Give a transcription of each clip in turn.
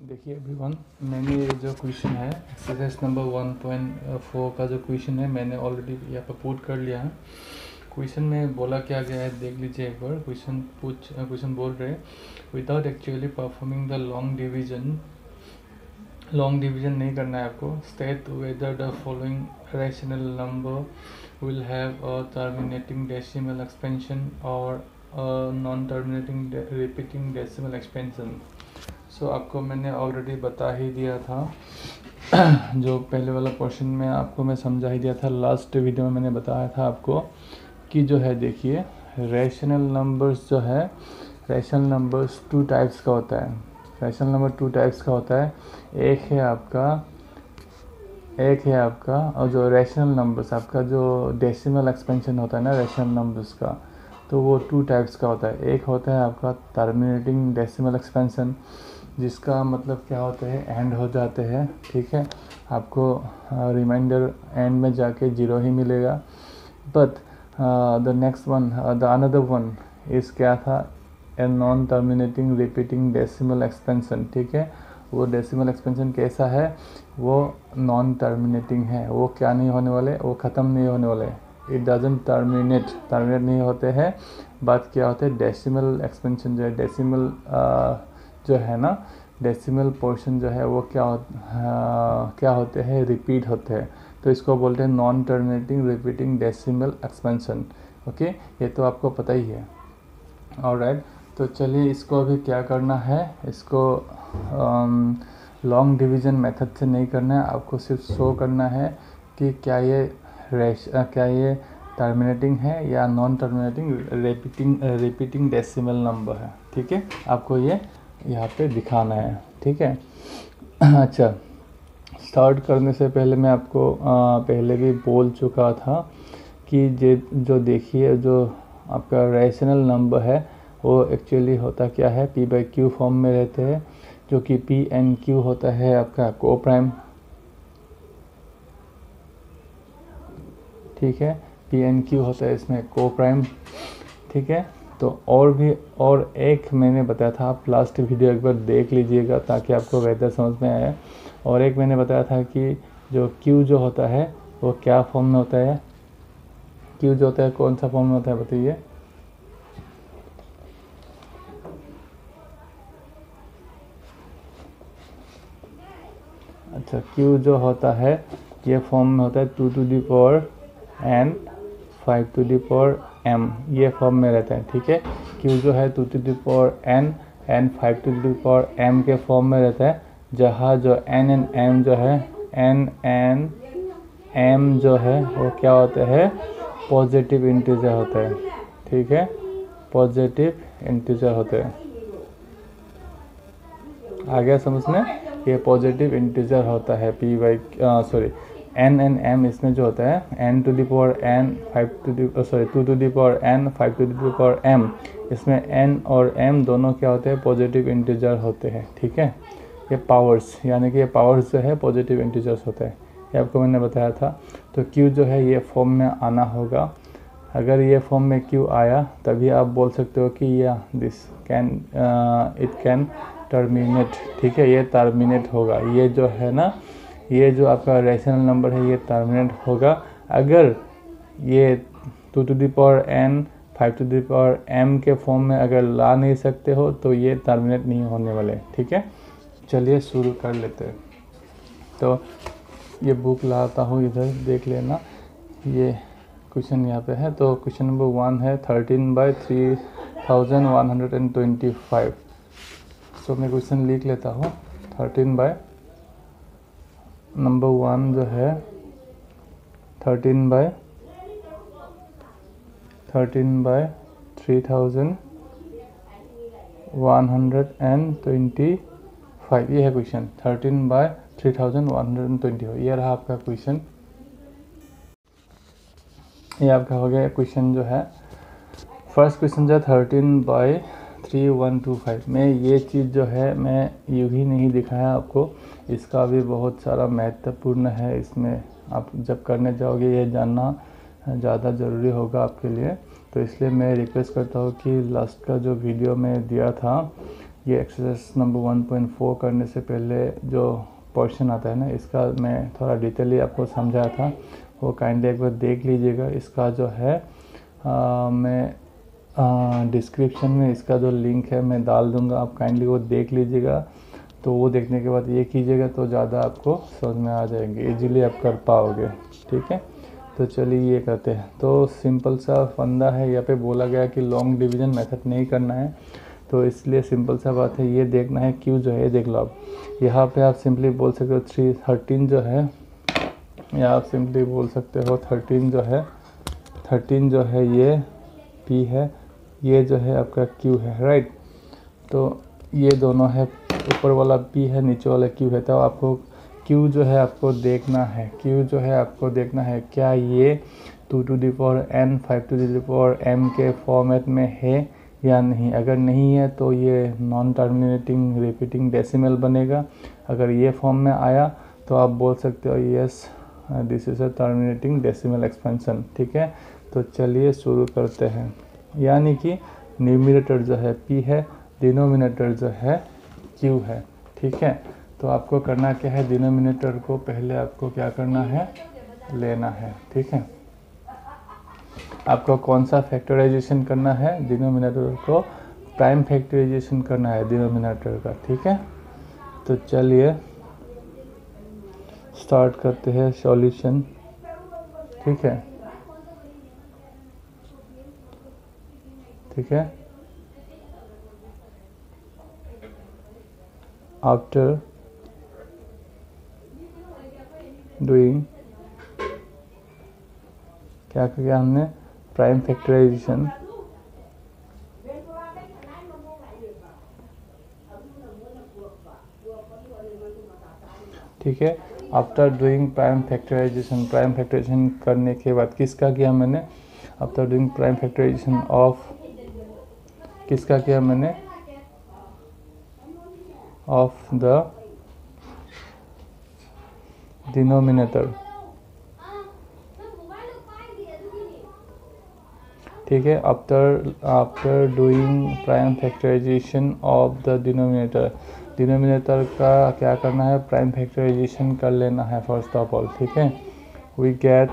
देखिए एवरीवन, मैंने ये जो क्वेश्चन है एक्सरसाइज नंबर 1.4 का जो क्वेश्चन है मैंने ऑलरेडी यहाँ पर पुट कर लिया है। क्वेश्चन में बोला क्या गया है देख लीजिए एक बार। क्वेश्चन बोल रहे हैं without actually performing the long division नहीं करना है आपको। State whether the following rational number will have a terminating decimal expansion और non terminating repeating decimal expansion. So आपको मैंने ऑलरेडी बता ही दिया था जो पहले वाला पोर्शन में आपको मैं समझा ही दिया था। लास्ट वीडियो में मैंने बताया था आपको कि जो है देखिए रैशनल नंबर्स जो है, रैशनल नंबर्स टू टाइप्स का होता है। रैशनल नंबर टू टाइप्स का होता है। एक है आपका और जो रैशनल नंबर्स आपका जो डेसिमल एक्सपेंशन होता है ना रैशनल नंबर्स का, तो वो टू टाइप्स का होता है। एक होता है आपका टर्मिनेटिंग डेसिमल एक्सपेंशन, जिसका मतलब क्या होता है एंड हो जाते हैं, ठीक है। आपको रिमाइंडर एंड में जाके 0 ही मिलेगा। But the next one the another one इस क्या था, a non terminating repeating decimal expansion, ठीक है। वो डेसिमल एक्सपेंशन कैसा है, वो नॉन टर्मिनेटिंग है, वो क्या नहीं होने वाले, वो ख़त्म नहीं होने वाले। इट डजंट टर्मिनेट नहीं होते हैं। बात क्या होते हैं, डेसिमल एक्सपेंशन जो है, डेसिमल जो है ना डेसिमल पोर्शन जो है वो क्या होते हैं, रिपीट होते हैं। तो इसको बोलते हैं non terminating repeating decimal expansion. Okay, ये तो आपको पता ही है। ऑलराइट, तो चलिए इसको अभी क्या करना है, इसको लॉन्ग डिवीज़न मेथड से नहीं करना है, आपको सिर्फ शो करना है कि क्या ये टर्मिनेटिंग है या non terminating repeating decimal number है, ठीक है। आपको ये यहाँ पे दिखाना है, ठीक है। अच्छा, स्टार्ट करने से पहले मैं आपको पहले भी बोल चुका था कि जो देखिए जो आपका रैशनल नंबर है वो एक्चुअली होता क्या है, p/q फॉर्म में रहते हैं, जो कि p and q होता है आपका को प्राइम, ठीक है। p and q होता है इसमें को प्राइम, ठीक है। तो और एक मैंने बताया था, आप लास्ट वीडियो एक बार देख लीजिएगा ताकि आपको बेहतर समझ में आए। और एक मैंने बताया था कि जो Q जो होता है वो क्या फॉर्म में होता है, Q जो होता है कौन सा फॉर्म में होता है बताइए। अच्छा, Q जो होता है ये फॉर्म में होता है 2 to the power n 5 to the power m, ये फॉर्म में रहता है, ठीक है। Q जो है 2 to the power n and 5 to the power m के फॉर्म में रहता है, जहाँ जो n and m जो है, n and m जो है वो क्या होते हैं, पॉजिटिव इंटीजर होते हैं, ठीक है। पॉजिटिव इंटीजर होते हैं, आ गया समझ में। ये पॉजिटिव इंटीजर होता है n and m इसमें जो होता है n to the power n 2 to the power n 5 to the power m, इसमें n और m दोनों क्या होते हैं, पॉजिटिव इंटीजर होते हैं, ठीक है। ये पावर्स यानी कि ये पावर्स जो है पॉजिटिव इंटीजर्स होते हैं, ये आपको मैंने बताया था। तो q जो है ये फॉर्म में आना होगा। अगर ये फॉर्म में q आया तभी आप बोल सकते हो कि इट कैन टर्मिनेट, ठीक है। ये टर्मिनेट होगा, ये जो है ना, ये जो आपका रैशनल नंबर है ये टर्मिनेट होगा। अगर ये 2 to the power n 5 to the power m के फॉर्म में अगर ला नहीं सकते हो तो ये टर्मिनेट नहीं होने वाले, ठीक है। चलिए शुरू कर लेते हैं। तो ये बुक लाता हूँ, इधर देख लेना, ये क्वेश्चन यहाँ पे है। तो क्वेश्चन नंबर 1 है 13/3125। तो मैं क्वेश्चन लिख लेता हूँ। 13 नंबर 1 जो है 13/3125, ये है क्वेश्चन। 13/3125 ये रहा आपका क्वेश्चन। ये आपका हो गया क्वेश्चन जो है। फर्स्ट क्वेश्चन जो है 13/3125 में ये चीज़ जो है मैं यूँ ही नहीं दिखाया आपको, इसका भी बहुत सारा महत्वपूर्ण है। इसमें आप जब करने जाओगे ये जानना ज़्यादा ज़रूरी होगा आपके लिए। तो इसलिए मैं रिक्वेस्ट करता हूँ कि लास्ट का जो वीडियो में दिया था ये एक्सरसाइज नंबर 1.4 करने से पहले जो पोर्शन आता है ना, इसका मैं थोड़ा डिटेली आपको समझाया था, वो काइंडली एक बार देख लीजिएगा। इसका जो है मैं डिस्क्रिप्शन में इसका जो लिंक है मैं डाल दूँगा, आप काइंडली वो देख लीजिएगा। तो वो देखने के बाद ये कीजिएगा तो ज़्यादा आपको समझ में आ जाएंगे, इजीली आप कर पाओगे। ठीक है, तो चलिए ये करते हैं। तो सिंपल सा फंदा है, यहाँ पे बोला गया कि लॉन्ग डिवीज़न मेथड नहीं करना है, तो इसलिए सिंपल सा बात है, ये देखना है क्यों जो है ये देख लो आप। यहाँ पे आप सिंपली बोल सकते हो 13 जो है, या आप सिंपली बोल सकते हो 13 जो है ये P है, ये जो है आपका Q है, राइट। तो ये दोनों है, ऊपर वाला P है, नीचे वाला Q है। तो आपको Q जो है आपको देखना है, क्या ये 2 to the power n 5 to the power m के फॉर्मेट में है या नहीं। अगर नहीं है तो ये नॉन टर्मिनेटिंग रिपीटिंग डेसिमल बनेगा। अगर ये फॉर्म में आया तो आप बोल सकते हो yes this is a terminating decimal expansion. ठीक है, तो चलिए शुरू करते हैं। यानी कि न्यूमरेटर जो है P है, डिनोमिनेटर जो है Q है। ठीक है, तो आपको करना क्या है, डिनोमिनेटर को पहले आपको क्या करना है, लेना है। ठीक है, आपको कौन सा फैक्टराइजेशन करना है, डिनोमिनेटर को प्राइम फैक्टराइजेशन करना है डिनोमिनेटर का। ठीक है, तो चलिए स्टार्ट करते हैं सॉल्यूशन। ठीक है, आफ्टर डूइंग क्या किया हमने, प्राइम फैक्टराइजेशन। ठीक है, आफ्टर डूइंग प्राइम फैक्टराइजेशन करने के बाद किसका किया मैंने, after doing prime factorisation of, किसका किया मैंने, ऑफ द डिनोमिनेटर। ठीक है, after doing prime factorisation of the denominator का क्या करना है, प्राइम फैक्टराइजेशन कर लेना है फर्स्ट ऑफ ऑल। ठीक है, वी गेट,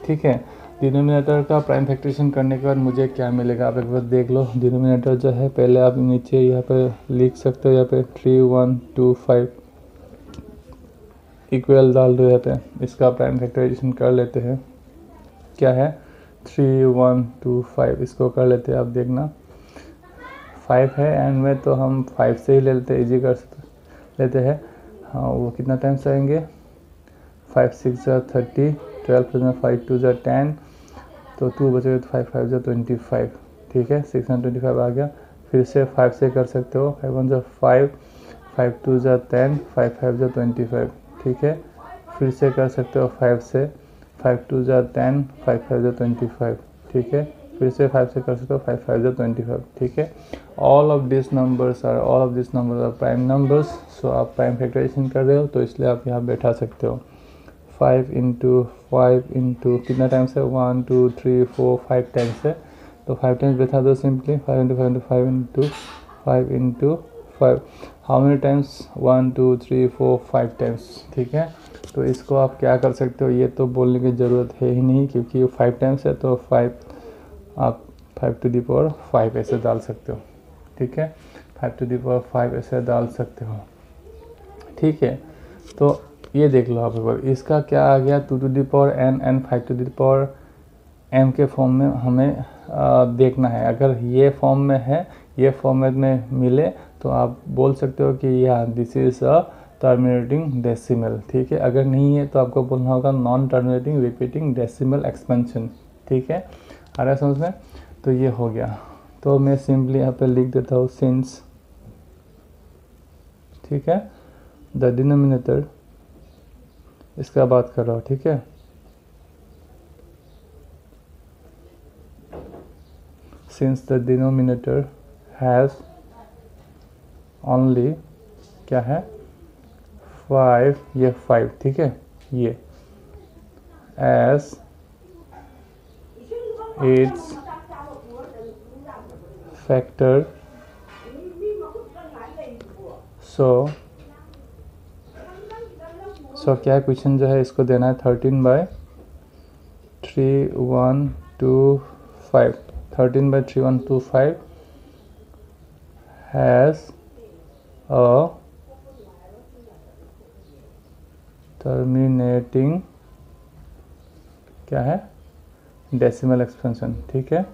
ठीक है, डिनोमिनेटर का प्राइम फैक्टराइजेशन करने के बाद मुझे क्या मिलेगा, आप एक बार देख लो। डिनोमिनेटर जो है पहले आप नीचे यहाँ पे लिख सकते हो, यहाँ पे 3 1 2 5 इक्वल डाल दो यहाँ पे। इसका प्राइम फैक्टराइजेशन कर लेते हैं, क्या है 3 1 2 5, इसको कर लेते हैं। आप देखना 5 है एंड में, तो हम 5 से ही ले लेते हैं, इजी कर लेते हैं। हाँ, वो कितना टाइम से आएंगे, 5 6 30, 12 5 2 10, तो 2 बचे तो 5 5 25। ठीक है, 625 आ गया। फिर से 5 से कर सकते हो, 5 1 5, 5 2 10, 5 5 25। ठीक है, फिर से कर सकते हो 5 से, 5 2 10, 5 5 25। ठीक है, फिर से 5 से कर सकते हो, 5 5 25। ठीक है, all of this numbers are prime numbers. So आप प्राइम फैक्टराइजेशन कर रहे हो तो इसलिए आप यहाँ बैठा सकते हो। 5 इंटू कितना टाइम से, 1 2 3 4 5 टाइम से, तो 5 टाइम्स बैठा दो simply. 5 into 5 into 5 into 5 into 5, how many times, 1 2 3 4 5 times. ठीक है, तो इसको आप क्या कर सकते हो, ये तो बोलने की ज़रूरत है ही नहीं क्योंकि 5 टाइम्स है, तो 5 आप 5 टू दी पावर 5 ऐसे डाल सकते हो। ठीक है, 5 टू दी पावर 5 ऐसे डाल सकते हो। ठीक है, तो ये देख लो आप एक बार, इसका क्या आ गया, 2 to the power n and 5 to the power m के फॉर्म में हमें देखना है। अगर ये फॉर्म में है, ये फॉर्मेट में मिले तो आप बोल सकते हो कि या this is a terminating decimal. ठीक है, अगर नहीं है तो आपको बोलना होगा non terminating repeating decimal expansion. ठीक है, आ रहा है समझ में। तो ये हो गया, तो मैं सिंपली यहाँ पे लिख देता हूँ सिंस, ठीक है, द डिनोमिनेटर, इसका बात कर रहा हूँ। ठीक है, since the denominator has only, क्या है 5, ये 5, ठीक है, ये एज इट्स फैक्टर सो क्या क्वेश्चन जो है इसको देना है 13/3125 13/3125 हैज़ अ टर्मिनेटिंग क्या है डेसिमल एक्सपेंशन। ठीक है,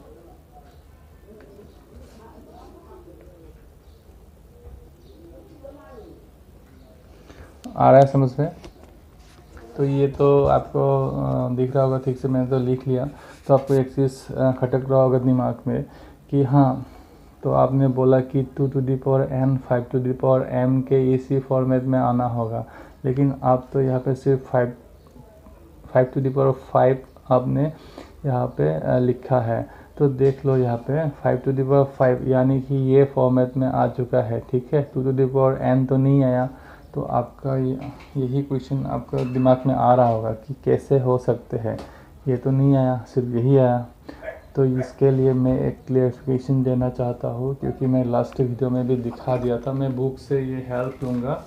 आ रहा है समझ में? तो ये तो आपको दिख रहा होगा ठीक से, मैंने तो लिख लिया। तो आपको एक चीज़ खटक रहा होगा दिमाग में कि हाँ, तो आपने बोला कि 2 to the power n 5 to the power m के इसी फॉर्मेट में आना होगा, लेकिन आप तो यहाँ पे सिर्फ 5 to the power 5 आपने यहाँ पे लिखा है। तो देख लो यहाँ पे 5 to the power 5 यानी कि ये फॉर्मेट में आ चुका है। ठीक है, 2 to the power n तो नहीं आया। तो आपका यही क्वेश्चन आपका दिमाग में आ रहा होगा कि कैसे हो सकते हैं, ये तो नहीं आया, सिर्फ यही आया। तो इसके लिए मैं एक क्लियरिफिकेशन देना चाहता हूँ, क्योंकि मैं लास्ट वीडियो में भी दिखा दिया था। मैं बुक से ये हेल्प लूँगा,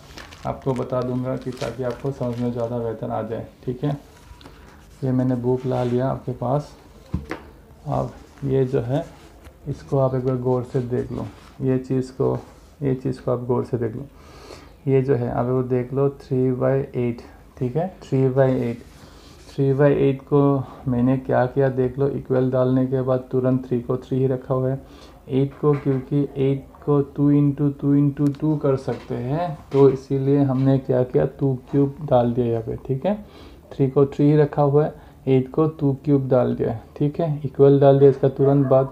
आपको बता दूँगा कि ताकि आपको समझ में ज़्यादा बेहतर आ जाए। ठीक है, ये मैंने बुक ला लिया आपके पास। अब ये जो है इसको आप एक बार गौर से देख लो, ये चीज़ को आप गौर से देख लो। ये जो है अब वो देख लो 3/8। ठीक है, 3/8 को मैंने क्या किया देख लो। इक्वल डालने के बाद तुरंत 3 को 3 ही रखा हुआ है। 8 को, क्योंकि 8 को 2 into 2 into 2 कर सकते हैं, तो इसीलिए हमने क्या किया 2 क्यूब डाल दिया यहाँ पे। ठीक है, 3 को 3 ही रखा हुआ है, 8 को 2 क्यूब डाल दिया। ठीक है, इक्वल डाल दिया। इसका तुरंत बाद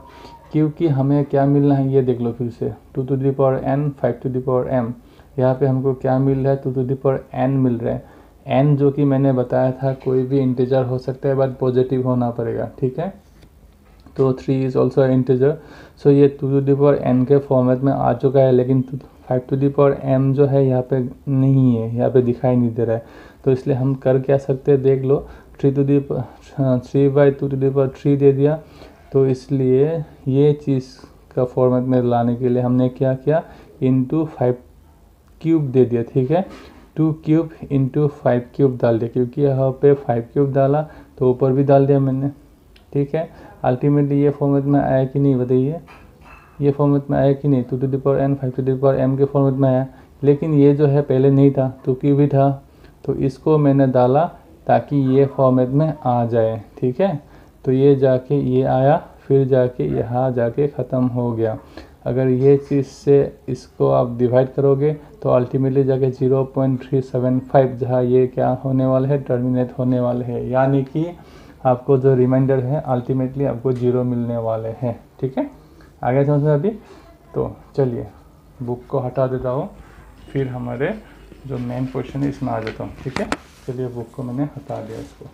क्योंकि हमें क्या मिलना है ये देख लो फिर से, 2 to the power n 5 to the power m। यहाँ पे हमको क्या मिल रहा है 2 to the power n मिल रहा है। n जो कि मैंने बताया था कोई भी इंटीजर हो सकता है, बट पॉजिटिव होना पड़ेगा। ठीक है, तो 3 इज़ ऑल्सो इंटीजर। सो ये 2 to the power n के फॉर्मेट में आ चुका है, लेकिन 5 to the power m जो है यहाँ पे नहीं है, यहाँ पे दिखाई नहीं दे रहा है। तो इसलिए हम कर क्या सकते हैं देख लो, 3/2 to the power 3 दे दिया। तो इसलिए ये चीज़ का फॉर्मेट में लाने के लिए हमने क्या किया, इंटू 5 क्यूब दे दिया। ठीक है, 2 क्यूब इंटू 5 क्यूब डाल दिया, क्योंकि यहाँ पे 5 क्यूब डाला तो ऊपर भी डाल दिया मैंने। ठीक है, अल्टीमेटली ये फॉर्मेट में आया कि नहीं बताइए, ये फॉर्मेट में आया कि नहीं, 2 to the power n 5 to the power m के फॉर्मेट में आया। लेकिन ये जो है पहले नहीं था, 2 क्यूब ही था, तो इसको मैंने डाला ताकि ये फॉर्मेट में आ जाए। ठीक है, तो ये जाके ये आया, फिर जाके यहाँ जाके ख़त्म हो गया। अगर ये चीज़ से इसको आप डिवाइड करोगे तो अल्टीमेटली जाके 0.375 जहाँ ये क्या होने वाला है, टर्मिनेट होने वाले हैं, यानी कि आपको जो रिमाइंडर है अल्टीमेटली आपको 0 मिलने वाले हैं। ठीक है, आगे समझ में अभी? तो चलिए बुक को हटा देता हूँ, फिर हमारे जो मेन क्वेश्चन है इसमें आ जाता हूँ। ठीक है, चलिए बुक को मैंने हटा दिया इसको।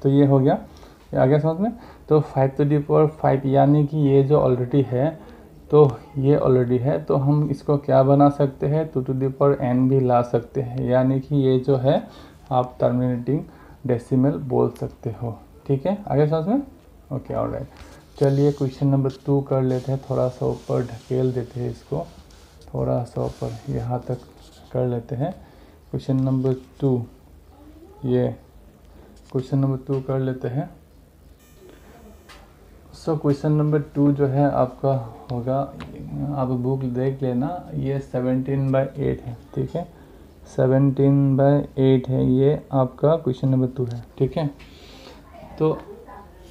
तो ये हो गया, आ गया समझ में? तो 5 to the power 5 यानी कि ये जो ऑलरेडी है, तो ये ऑलरेडी है, तो हम इसको क्या बना सकते हैं, 2 to the power n भी ला सकते हैं, यानी कि ये जो है आप टर्मिनेटिंग डेसिमल बोल सकते हो। ठीक है, आगे समझ में? Okay, alright. चलिए क्वेश्चन नंबर 2 कर लेते हैं, थोड़ा सा ऊपर ढकेल देते हैं इसको, थोड़ा सा ऊपर यहाँ तक कर लेते हैं। क्वेश्चन नंबर 2, ये क्वेश्चन नंबर 2 कर लेते हैं। सो क्वेश्चन नंबर 2 जो है आपका होगा, आप बुक देख लेना, ये 17/8 है। ठीक है, 17/8 है, ये आपका क्वेश्चन नंबर 2 है। ठीक है, तो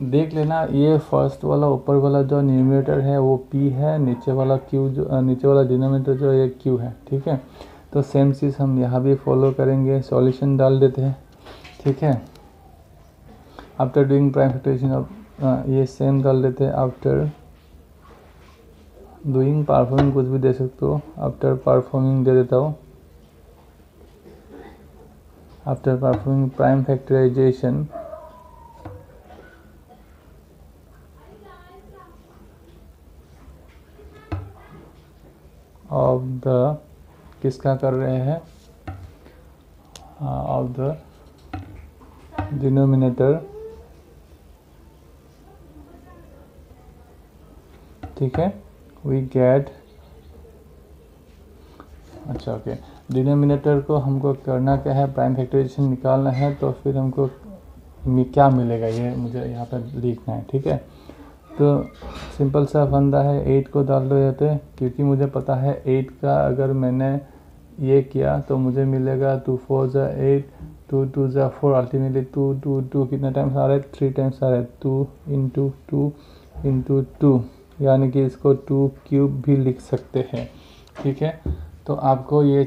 देख लेना, ये फर्स्ट वाला ऊपर वाला जो न्यूमरेटर है वो p है, नीचे वाला q जो नीचे वाला डिनोमिनेटर जो ये q है। ठीक है, तो सेम चीज़ हम यहाँ भी फॉलो करेंगे, सॉल्यूशन डाल देते हैं। ठीक है, after doing prime factorisation of ये सेम डाल देते हैं, आफ्टर डूइंग परफॉर्मिंग कुछ भी दे सकते हो, आफ्टर परफॉर्मिंग दे देता हूँ, after performing prime factorisation of the, किसका कर रहे हैं, ऑफ द डिनोमिनेटर ठीक है, वी गेट, अच्छा ओके, डिनोमिनेटर को हमको करना क्या है, प्राइम फैक्टराइजेशन निकालना है, तो फिर हमको क्या मिलेगा ये मुझे यहाँ पर लिखना है। ठीक है, तो सिंपल सा फंदा है, 8 को डाल दो यहाँ पे, क्योंकि मुझे पता है 8 का अगर मैंने ये किया तो मुझे मिलेगा 2 4 ज़ा 8, 2 2 ज़ा 4, अल्टीमेटली 2 2 2 कितना टाइम्स आ रहा है, 3 टाइम्स आ रहा है, 2 इंटू 2 इंटू 2, यानी कि इसको 2 क्यूब भी लिख सकते हैं। ठीक है, तो आपको ये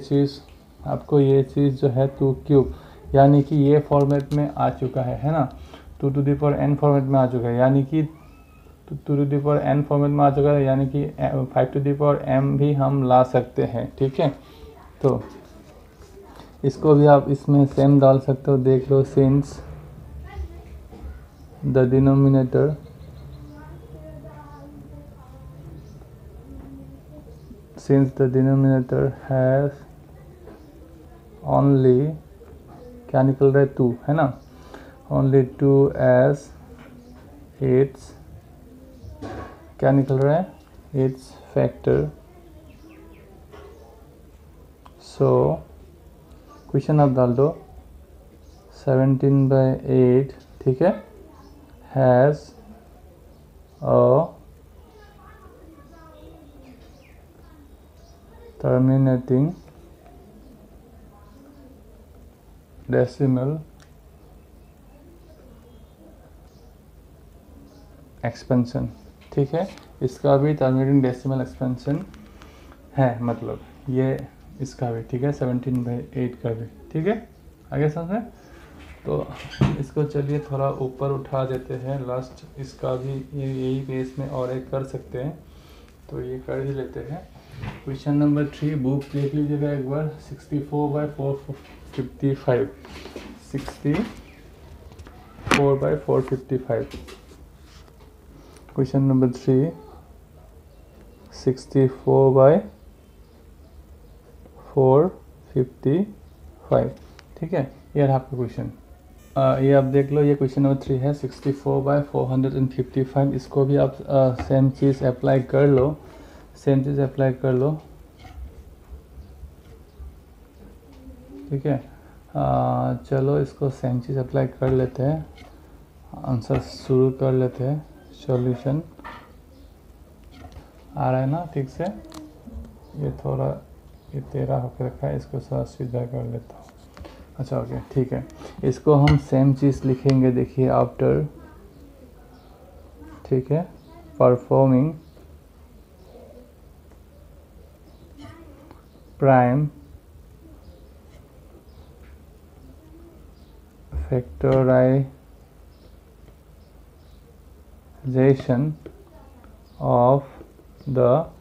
चीज़ जो है 2 क्यूब, यानी कि ये फॉर्मेट में आ चुका है ना, 2 to the power n format में आ चुका है, यानी कि 2 to the power n format में आ चुका है, यानी कि 5 टू द पावर m भी हम ला सकते हैं। ठीक है, तो इसको भी आप इसमें सेम डाल सकते हो, देख लो, since the denominator has only, क्या निकल रहा है, 2 है ना, ओनली 2 एज इट्स, क्या निकल रहा है, इट्स फैक्टर। सो क्वेश्चन आप डाल दो, 17/8, ठीक है, has a terminating decimal expansion. ठीक है, इसका भी टर्मिनेटिंग डेसिमल एक्सपेंशन है, मतलब ये इसका भी। ठीक है, 17/8 का भी। ठीक है, आगे समझ में, तो इसको चलिए थोड़ा ऊपर उठा देते हैं, लास्ट इसका भी यही पेज में और एक कर सकते हैं, तो ये कर ही लेते हैं। क्वेश्चन नंबर 3 बुक देख लीजिएगा एक बार, 64/455, 64/455। Question number 3 64/455। ठीक है, ये रहा आपका क्वेश्चन। ये आप देख लो, ये क्वेश्चन नंबर 3 है, 64/455। इसको भी आप सेम चीज़ अप्लाई कर लो, ठीक है। चलो इसको सेम चीज़ अप्लाई कर लेते हैं, आंसर शुरू कर लेते हैं। सॉल्यूशन आ रहा है ना ठीक से, ये थोड़ा ये टेढ़ा होकर रखा है, इसको थोड़ा सीधा कर लेता हूँ। अच्छा ओके, ठीक है, इसको हम सेम चीज़ लिखेंगे, देखिए, आफ्टर, ठीक है, performing prime factorisation of the,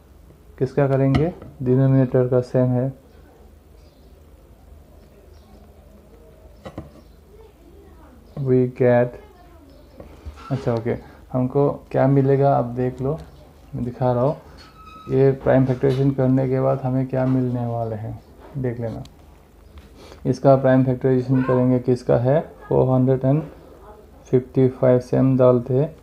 किसका करेंगे, डिनोमिनेटर का सेम है, वी गेट, अच्छा ओके, हमको क्या मिलेगा आप देख लो, मैं दिखा रहा हूँ, ये प्राइम फैक्टराइजेशन करने के बाद हमें क्या मिलने वाले हैं देख लेना। इसका प्राइम फैक्टराइजेशन करेंगे, किसका है, 455, सेम डालते हैं,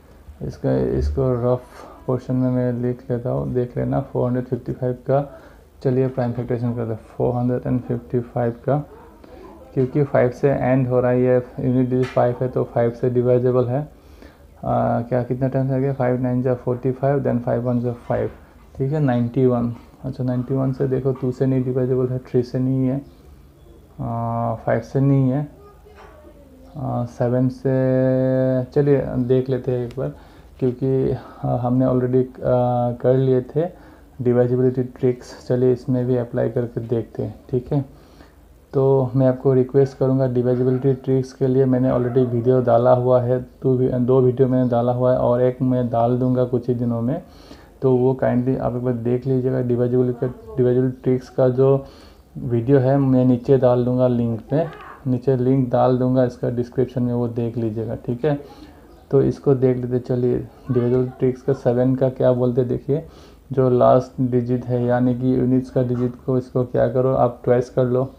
इसको रफ पोर्शन में मैं लिख लेता हूँ, देख लेना, 455 का, चलिए प्राइम फैक्टराइजेशन करते हैं 455 का, क्योंकि 5 से एंड हो रहा है, ये यूनिट डिजिट 5 है तो 5 से डिवाइजेबल है। क्या कितना टाइम आ गया, 5 9 जा 45, देन 5 1 जा 5, ठीक है, 91। अच्छा 91 से देखो, 2 से नहीं डिवाइजेबल है, 3 से नहीं है, 5 से नहीं है, 7 से, चलिए देख लेते हैं एक बार, क्योंकि हमने ऑलरेडी कर लिए थे डिवाइजिबिलिटी ट्रिक्स, चलिए इसमें भी अप्लाई करके देखते हैं। ठीक है, तो मैं आपको रिक्वेस्ट करूंगा, डिवाइजिबिलिटी ट्रिक्स के लिए मैंने ऑलरेडी वीडियो डाला हुआ है, 2 वीडियो मैंने डाला हुआ है, और एक मैं डाल दूंगा कुछ ही दिनों में, तो वो काइंडली आप एक बार देख लीजिएगा। डिवाइजिबिलिटी ट्रिक्स का जो वीडियो है मैं नीचे डाल दूंगा, लिंक पे नीचे लिंक डाल दूंगा इसका डिस्क्रिप्शन में, वो देख लीजिएगा। ठीक है, तो इसको देख लेते, चलिए डिविजिबल ट्रिक्स का 7 का क्या बोलते, देखिए, जो लास्ट डिजिट है यानी कि यूनिट्स का डिजिट को, इसको क्या करो आप ट्वाइस कर लो,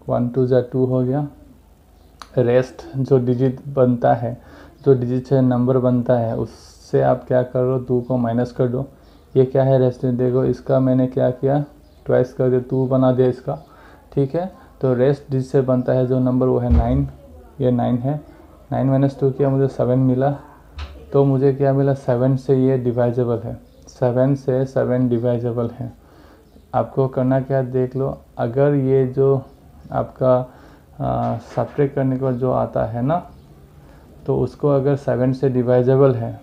1 2 जा 2 हो गया, रेस्ट जो डिजिट बनता है, जो डिजिट से नंबर बनता है, उस से आप क्या करो, 2 को माइनस कर दो। ये क्या है रेस्ट, देखो इसका मैंने क्या किया, ट्वाइस कर दिया, 2 बना दिया इसका, ठीक है। तो रेस्ट जिससे बनता है जो नंबर वो है 9, ये 9 है। 9 माइनस 2 किया, मुझे 7 मिला। तो मुझे क्या मिला, 7 से ये डिवाइजेबल है, 7 से 7 डिवाइजेबल है। आपको करना क्या देख लो, अगर ये जो आपका सब्ट्रैक्ट करने का जो आता है ना, तो उसको अगर 7 से डिवाइजेबल है,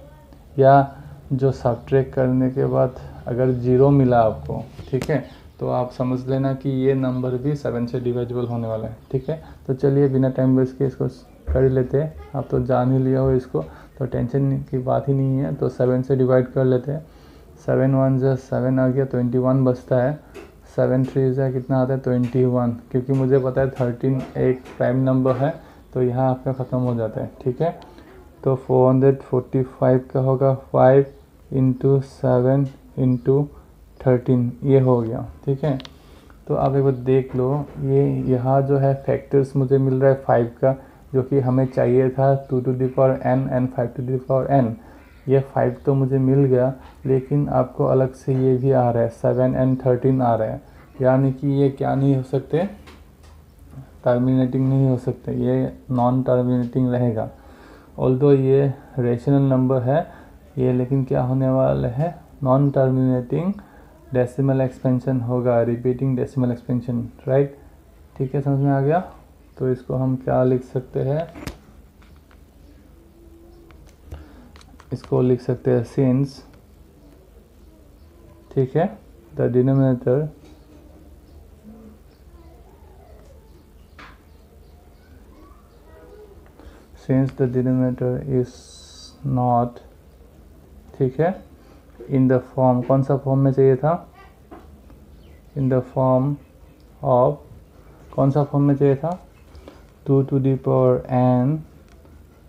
या जो सब्ट्रैक्ट करने के बाद अगर 0 मिला आपको, ठीक है, तो आप समझ लेना कि ये नंबर भी 7 से डिवाइजेबल होने वाला है, ठीक है। तो चलिए बिना टाइम वेस्ट के इसको कर लेते हैं। आप तो जान ही लिया हो इसको, तो टेंशन की बात ही नहीं है। तो 7 से डिवाइड कर लेते हैं। 7 1 जा 7 आ गया, 21 बचता है। 7 3 जा कितना आता है, 21, क्योंकि मुझे पता है 13 एक प्राइम नंबर है, तो यहाँ आपका ख़त्म हो जाता है, ठीक है। तो 445 का होगा 5 × 7 × 13, ये हो गया, ठीक है। तो आप एक बार देख लो, ये यहाँ जो है फैक्टर्स मुझे मिल रहा है 5 का, जो कि हमें चाहिए था 2 to the power n and 5 to the power n। ये 5 तो मुझे मिल गया, लेकिन आपको अलग से ये भी आ रहा है 7 एंड 13 आ रहा है, यानी कि ये क्या नहीं हो सकते, टर्मिनेटिंग नहीं हो सकते, ये नॉन टर्मिनेटिंग रहेगा। ऑल्दो ये रेशनल नंबर है ये, लेकिन क्या होने वाला है, नॉन टर्मिनेटिंग डेसिमल एक्सपेंशन होगा, रिपीटिंग डेसिमल एक्सपेंशन, राइट, ठीक है, समझ में आ गया। तो इसको हम क्या लिख सकते हैं, इसको लिख सकते हैं सिंस, ठीक है, the denominator since the denominator is not, ठीक है, इन द फॉर्म, कौन सा फॉर्म में चाहिए था, इन द फॉर्म ऑफ, कौन सा फॉर्म में चाहिए था, 2 to the power n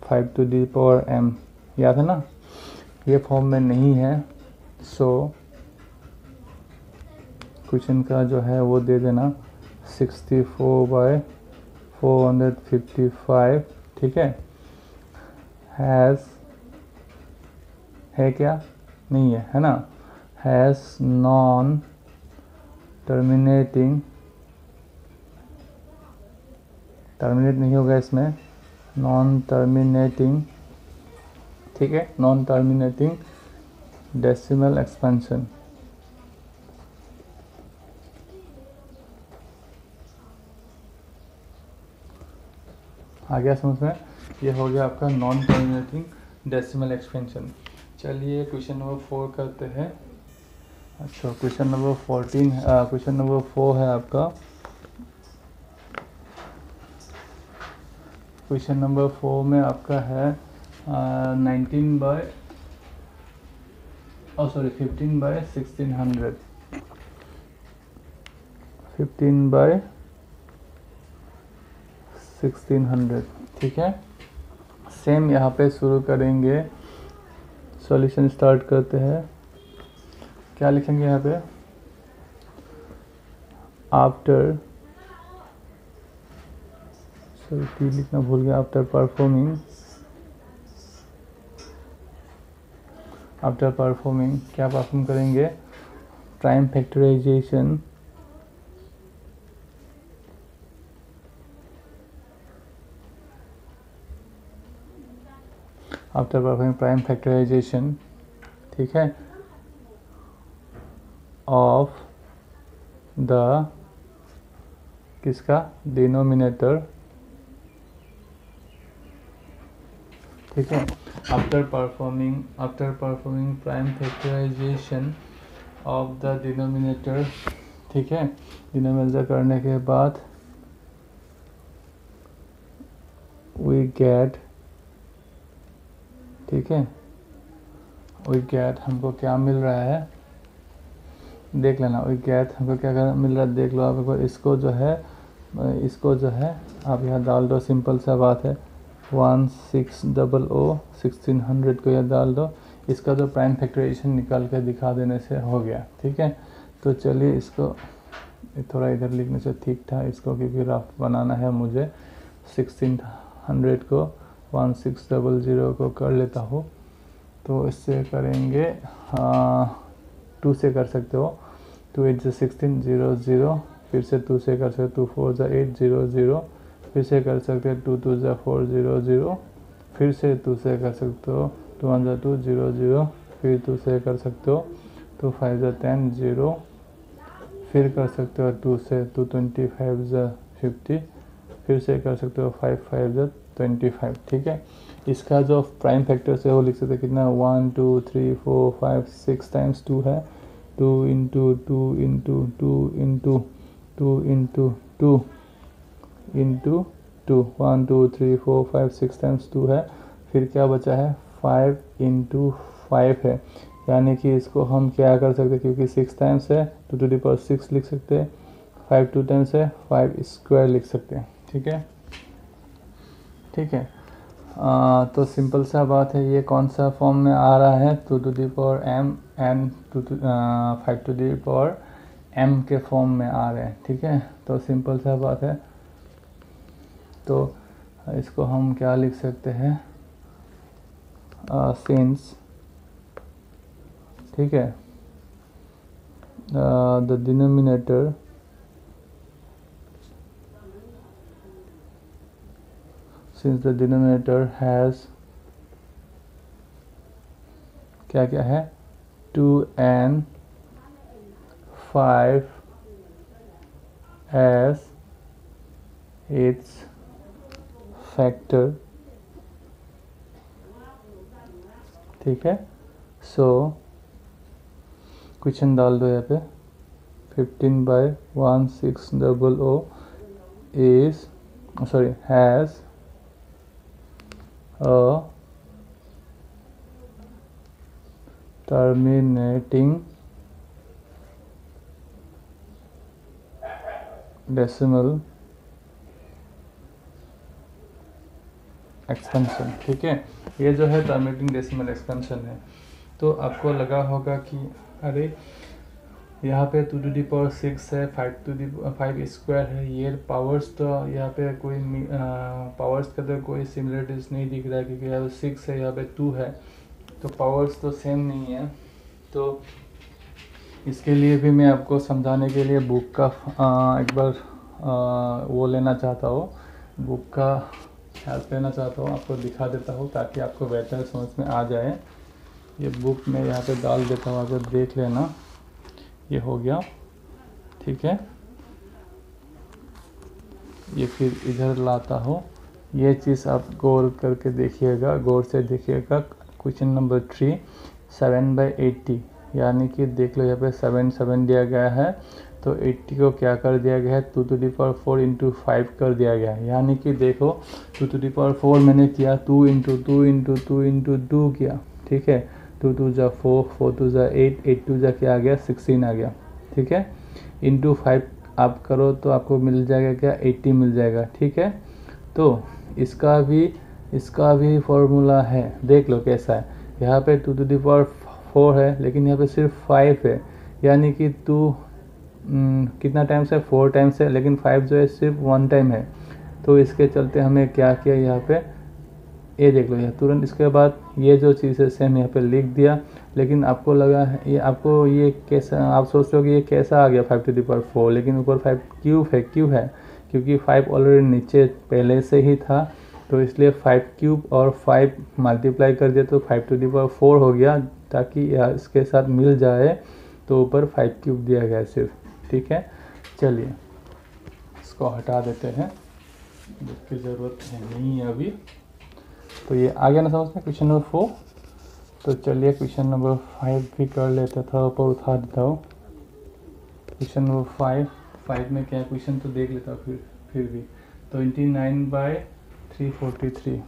5 to the power m, याद है ना, ये फॉर्म में नहीं है। सो क्वेश्चन का जो है वो दे देना 64/455, ठीक है। हैज़ है क्या, नहीं है, है ना, हैज़ नॉन टर्मिनेटिंग, टर्मिनेट नहीं होगा इसमें, नॉन टर्मिनेटिंग, ठीक है, नॉन टर्मिनेटिंग डेसिमल एक्सपेंशन। आ गया समझ में, ये हो गया आपका नॉन टर्मिनेटिंग डेसिमल एक्सपेंशन। चलिए क्वेश्चन नंबर 4 करते हैं। अच्छा, क्वेश्चन नंबर क्वेश्चन नंबर 4 है आपका। क्वेश्चन नंबर 4 में आपका है 15/1600, 15/1600, ठीक है। सेम यहाँ पे शुरू करेंगे, सॉल्यूशन स्टार्ट करते हैं। क्या लिखेंगे यहाँ पे, आफ्टर, सॉरी टी लिखना भूल गया, आफ्टर परफॉर्मिंग क्या परफॉर्म करेंगे, prime factorisation, after performing prime factorisation, ठीक है, ऑफ द, किसका, डिनोमिनेटर, ठीक है। After performing prime factorisation of the denominator, ठीक है। डिनोमिनेटर करने के बाद वी गेट, ठीक है, वी गेट हमको क्या मिल रहा है, देख लेना, वी गेट हमको क्या मिल रहा है, देख लो आप एक बार। इसको जो है आप यहाँ डाल दो, सिंपल सा बात है, 1600 1600 को यहाँ डाल दो। इसका जो प्राइम फैक्टराइजेशन निकाल के दिखा देने से हो गया, ठीक है। तो चलिए इसको थोड़ा इधर लिखने से ठीक था, इसको क्योंकि रफ बनाना है मुझे। 1600 को 1600 को कर लेता हूँ, तो इससे करेंगे 2 से कर सकते हो, 2 8 16 0 0, फिर से 2 से कर सकते हो, 2 4 8 0 0, फिर से कर सकते हो 2 2 4 0 0, फिर से 2 से कर सकते हो 2 1 2 0 0, फिर 2 से कर सकते हो 2 5 10 0, फिर कर सकते हो 2 से 2 25 50, फिर से कर सकते हो 5 5 25। ठीक है, इसका जो प्राइम फैक्टर है वो लिख सकते हैं कितना 1 2 3 4 5 6 टाइम्स 2 है, 2 into 2 into 2 into 2 into 2 into 2, 1 2 3 4 5 6 times 2 है। फिर क्या बचा है 5 इंटू 5 है, यानी कि इसको हम क्या कर सकते हैं, क्योंकि 6 टाइम्स है तो 2 टू द पावर 6 लिख सकते हैं, 5 2 टाइम्स है 5 स्क्वायर लिख सकते हैं। ठीक है, ठीक है। तो सिंपल सा बात है, ये कौन सा फॉर्म में आ रहा है, 2 to the power m and 5 to the power m के फॉर्म में आ रहे हैं। ठीक है, तो सिंपल सा बात है, तो इसको हम क्या लिख सकते हैं, सिंस, ठीक है, the denominator since the denominator has क्या क्या है 2 and 5 as its factor। ठीक है, सो क्वेश्चन डाल दो यहाँ पे 15/1600 is has a terminating decimal expansion. ठीक है, ये जो है टर्मिनेटिंग डेसिमल एक्सपेंशन है। तो आपको लगा होगा कि अरे यहाँ पे 2 टू दी पावर 6 है, 5 स्क्वायर है, ये पावर्स तो यहाँ पे कोई पावर्स का तो कोई सिमिलरिटीज नहीं दिख रहा है, क्योंकि यहाँ पे 6 है, यहाँ पे 2 है, तो पावर्स तो सेम नहीं है। तो इसके लिए भी मैं आपको समझाने के लिए बुक का एक बार वो लेना चाहता हूँ, बुक का हेल्प लेना चाहता हूँ, आपको दिखा देता हूँ ताकि आपको बेहतर समझ में आ जाए। ये बुक मैं यहाँ पे डाल देता हूँ, अगर देख लेना, ये हो गया। ठीक है, ये फिर इधर लाता हूँ, ये चीज़ आप गौर करके देखिएगा, गौर से देखिएगा। क्वेश्चन नंबर 3 7/80, यानी कि देख लो यहाँ पे 7 7 दिया गया है, तो 80 को क्या कर दिया गया है 2 टू द पावर 4 इंटू 5 कर दिया गया है। यानी कि देखो 2 टू द पावर 4 मैंने किया 2 इंटू 2 इंटू 2 इंटू 2 किया। ठीक है, 2 2 जा 4, 4 2 जा 8, 8 2 जा क्या आ गया 16 आ गया। ठीक है, इंटू 5 आप करो तो आपको मिल जाएगा क्या 80 मिल जाएगा। ठीक है, तो इसका भी फॉर्मूला है, देख लो कैसा है। यहाँ पे 2 टू द पावर 4 है, लेकिन यहाँ पे सिर्फ 5 है, यानी कि 2 कितना टाइम्स है 4 टाइम्स है, लेकिन 5 जो है सिर्फ 1 टाइम है। तो इसके चलते हमें क्या किया, यहाँ पे ये देख लो, यह तुरंत इसके बाद ये जो चीज़ है सेम यहाँ पे लिख दिया। लेकिन आपको लगा है ये, आपको ये कैसा, आप सोच रहे हो कि ये कैसा आ गया 5 टू द पावर 4, लेकिन ऊपर 5 क्यूब है। क्यों है, क्योंकि 5 ऑलरेडी नीचे पहले से ही था, तो इसलिए 5 क्यूब और 5 मल्टीप्लाई कर दिया तो 5 टू द पावर 4 हो गया, ताकि इसके साथ मिल जाए, तो ऊपर 5 क्यूब दिया गया सिर्फ। ठीक है, चलिए इसको हटा देते हैं, जिसकी ज़रूरत है नहीं है अभी। तो ये आ गया ना समझ में क्वेश्चन नंबर 4। तो चलिए क्वेश्चन नंबर 5 भी कर लेते था, ऊपर उठा देता हूँ। क्वेश्चन नंबर 5 में क्या क्वेश्चन तो देख लेता हूँ फिर भी 29/343,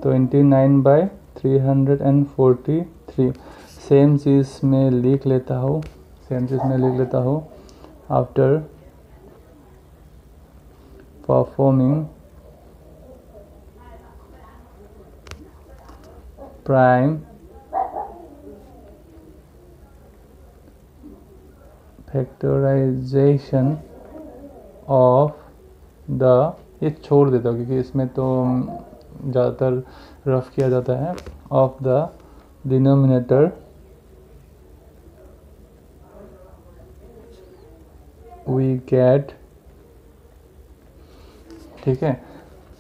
29/343 सेम चीज़ में लिख लेता हूँ, after performing prime factorisation of the, ये छोड़ देता हूँ क्योंकि इसमें तो ज़्यादातर रफ किया जाता है। Of the denominator we get, ठीक है,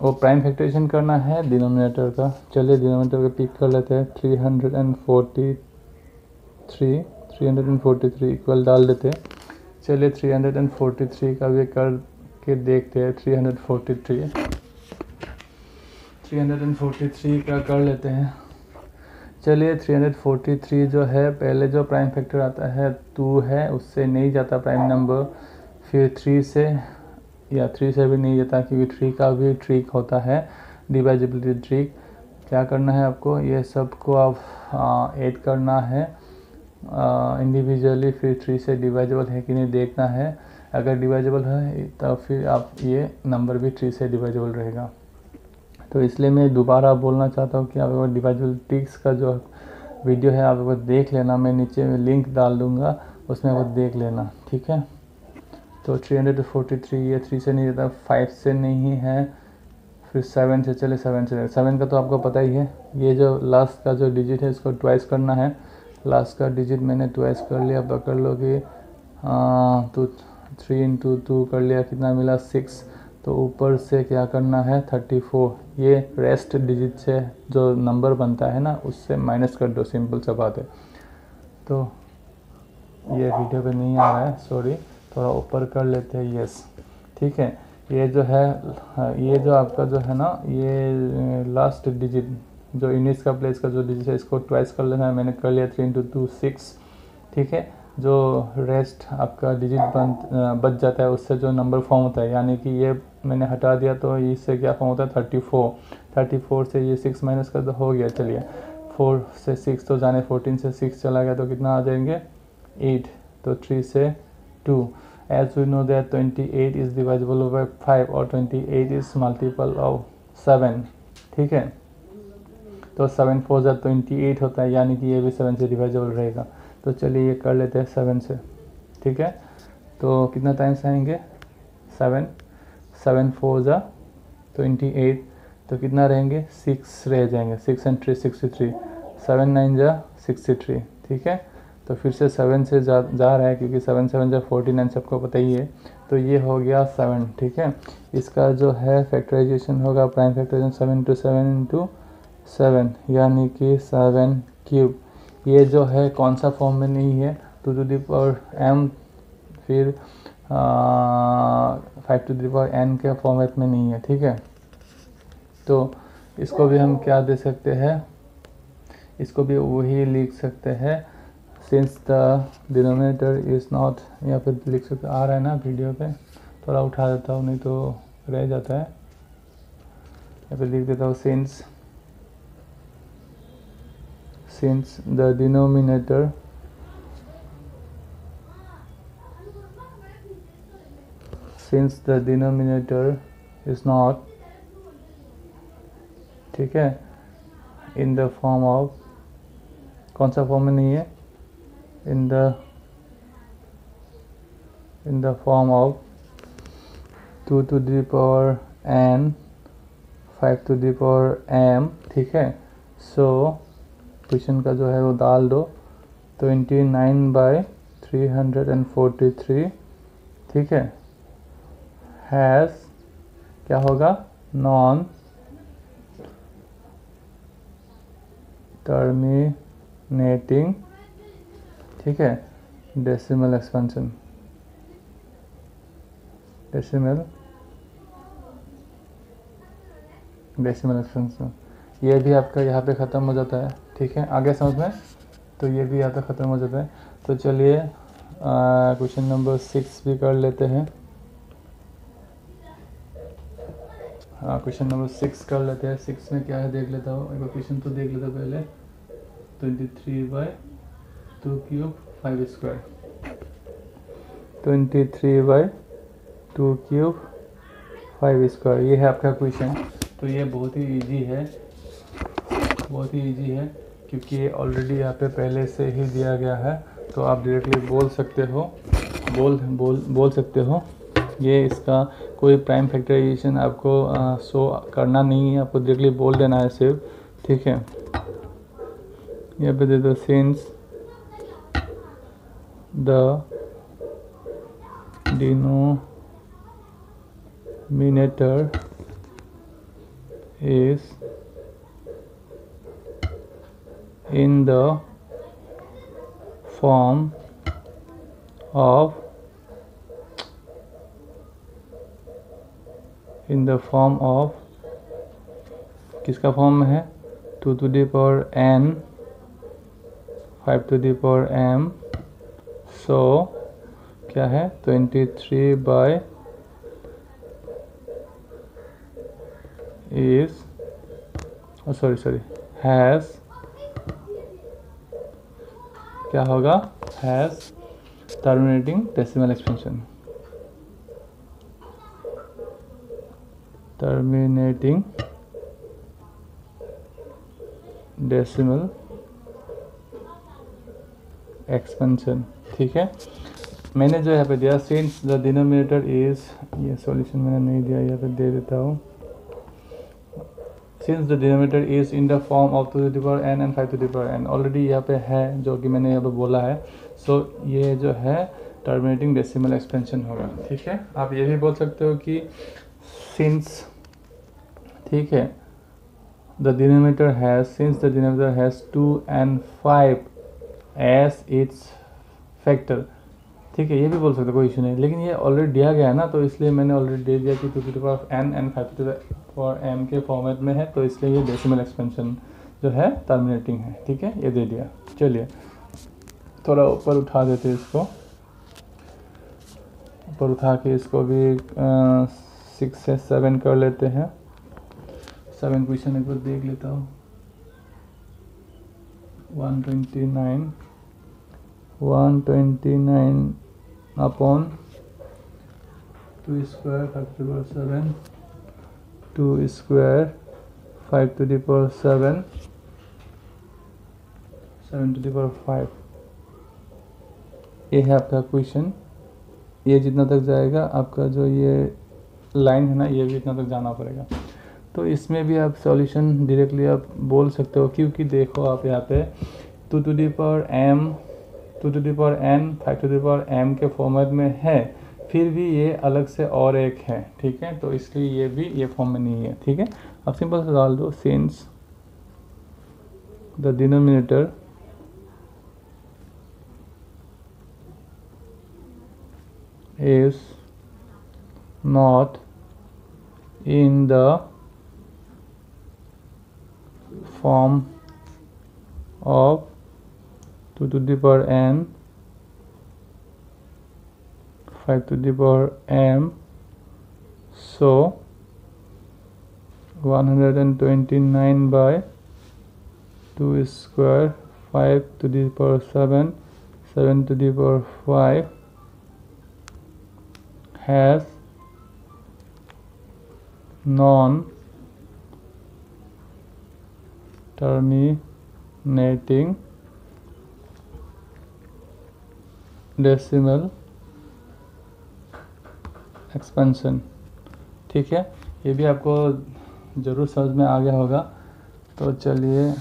वो प्राइम फैक्टराइजेशन करना है डिनोमिनेटर का। चलिए डिनोमिनेटर का पिक कर लेते हैं 343 इक्वल डाल देते हैं। चलिए 343 का भी करके देखते हैं। 343 का कर लेते हैं। चलिए 343 जो है, पहले जो प्राइम फैक्टर आता है 2 है, उससे नहीं जाता प्राइम नंबर। फिर 3 से, या 3 से भी नहीं जाता, क्योंकि 3 का भी ट्रिक होता है, डिवाइजिबिलिटी ट्रिक। क्या करना है आपको, ये सबको आप ऐड करना है इंडिविजुअली, फिर 3 से डिवाइजेबल है कि नहीं देखना है। अगर डिवाइजेबल है तो फिर आप ये नंबर भी 3 से डिवाइजेबल रहेगा। तो इसलिए मैं दोबारा बोलना चाहता हूँ कि आप अगर डिवाइजेबल ट्रिक्स का जो वीडियो है आप अगर देख लेना, मैं नीचे में लिंक डाल दूँगा, उसमें अगर देख लेना, ठीक है। तो 343 ये 3 से नहीं जाता, 5 से नहीं है, फिर 7 से, चले 7 से। 7 का तो आपको पता ही है, ये जो लास्ट का जो डिजिट है इसको ट्वाइस करना है। लास्ट का डिजिट मैंने ट्वाइस कर लिया, पकड़ लो कि तो 3 × 2 कर लिया, कितना मिला 6। तो ऊपर से क्या करना है 34, ये रेस्ट डिजिट से जो नंबर बनता है ना उससे माइनस कर दो, सिंपल सा बात है। तो ये वीडियो पे नहीं आ रहा है, सॉरी, थोड़ा ऊपर कर लेते हैं, यस, ठीक है। ये जो है, ये जो आपका जो है ना, ये लास्ट डिजिट जो इनिस का प्लेस का जो डिजिट है इसको ट्वाइस कर लेना है। मैंने कर लिया 3 × 2 6, ठीक है। जो रेस्ट आपका डिजिट बच जाता है उससे जो नंबर फॉर्म होता है, यानी कि ये मैंने हटा दिया तो इससे क्या फॉर्म होता है 34 से ये 6 माइनस कर दो, हो गया। चलिए 4 से 6 तो जाने, 14 से 6 चला गया तो कितना आ जाएंगे 8, तो 3 से 2। As we know that 28 is divisible by 5 और 28 is multiple of 7, ठीक है। तो 7 4 जा 28 होता है, यानी कि ये भी 7 से डिवाइजेबल रहेगा। तो चलिए ये कर लेते हैं 7 से, ठीक है। तो कितना टाइम्स आएंगे 7 4 जा 28, तो कितना रहेंगे 6 रह जाएंगे, 6 and 3 63, 7 9 जा 63, ठीक है। तो फिर से 7 से जा रहा है, क्योंकि 7 7 जा 49 सबको पता ही है। तो ये हो गया 7, ठीक है। इसका जो है फैक्टराइजेशन होगा, प्राइम फैक्टराइजेशन 7 × 7 × 7, यानी कि 7 क्यूब। ये जो है कौन सा फॉर्म में नहीं है, 2 to the power m, फिर 5 to the power n के फॉर्मेट में नहीं है, ठीक है। तो इसको भी हम क्या दे सकते हैं, इसको भी वही लिख सकते हैं, since the denominator is not, यहाँ पे लिख सकते, आ रहा है ना वीडियो पे, थोड़ा उठा देता हूँ नहीं तो रह जाता है। यहाँ पे लिख देता हूँ since the denominator is not, ठीक है, in the form of, कौन सा फॉर्म में नहीं है, in the form of 2 to the power n 5 to the power m, ठीक है। सो क्वेश्चन का जो है वो डाल दो, 29/343, ठीक है, हैज़ क्या होगा नॉन टर्मिनेटिंग, ठीक है, डेसिमल एक्सपेंशन, डेसिमल एक्सपेंशन। ये भी आपका यहाँ पे ख़त्म हो जाता है, ठीक है, आगे समझ में। तो ये भी यहाँ पे ख़त्म हो जाता है। तो चलिए क्वेश्चन नंबर 6 भी कर लेते हैं। हाँ, क्वेश्चन नंबर 6 कर लेते हैं। 6 में क्या है देख लेता हूँ, एक बार क्वेश्चन तो देख लेता हूँ पहले। 23/2 क्यूब 5 स्क्वायर, 23/2 क्यूब 5 स्क्वायर, ये है आपका क्वेश्चन। तो ये बहुत ही इजी है, बहुत ही इजी है, क्योंकि ये ऑलरेडी यहाँ पे पहले से ही दिया गया है। तो आप डायरेक्टली बोल सकते हो, बोल सकते हो ये इसका कोई प्राइम फैक्टराइजेशन आपको शो करना नहीं है, आपको डायरेक्टली बोल देना है सिर्फ, ठीक है। यहाँ पे दे दो since the denominator is in the form of किसका फॉर्म में है 2 to the power n 5 to the power m, सो क्या है 23 by is has, क्या होगा has terminating decimal expansion, terminating decimal expansion, ठीक है। मैंने जो यहाँ पे दिया since the denominator is, ये सॉल्यूशन मैंने नहीं दिया, यहाँ पे दे देता हूँ। Since the denominator is in the form of 2 to the power n and 5 to the power n, already यहाँ पे है जो कि मैंने यहाँ पे बोला है, सो ये जो है टर्मिनेटिंग डेसिमल एक्सपेंशन होगा, ठीक है। आप ये भी बोल सकते हो कि since, ठीक है, the denominator has 2 and 5 as its factor, ठीक है, ये भी बोल सकते हो, कोई इशू नहीं। लेकिन ये ऑलरेडी दिया गया है ना, तो इसलिए मैंने ऑलरेडी दे दिया कि 2 to the power n and 5 to the power m के फॉर्मेट में है, तो इसलिए ये डेसिमल एक्सपेंशन जो है टर्मिनेटिंग है, ठीक है, ये दे दिया। चलिए थोड़ा ऊपर उठा देते हैं इसको, ऊपर उठा के इसको भी 6 से 7 कर लेते हैं। 7 क्वेश्चन एक बार देख लेता हूँ। 129 upon 2 square 5 to the power 7, 2 square 5 to the power 7, 7 to the power 5, ये है आपका क्वेश्चन। ये जितना तक जाएगा आपका जो ये लाइन है ना, ये भी इतना तक जाना पड़ेगा। तो इसमें भी आप सॉल्यूशन डायरेक्टली आप बोल सकते हो, क्योंकि देखो आप यहाँ पे 2 to the power m 2 to the power n 5 to the power m के फॉर्मेट में है, फिर भी ये अलग से और एक है, ठीक है, तो इसलिए ये भी ये फॉर्म में नहीं है, ठीक है। अब सिंपल से डाल दो since the denominator is not in the form of 2 to the power n 5 to the power m, so 129 by 2 square 5 to the power 7 7 to the power 5 has non-terminating decimal expansion, ठीक है। ये भी आपको ज़रूर समझ में आ गया होगा। तो चलिए,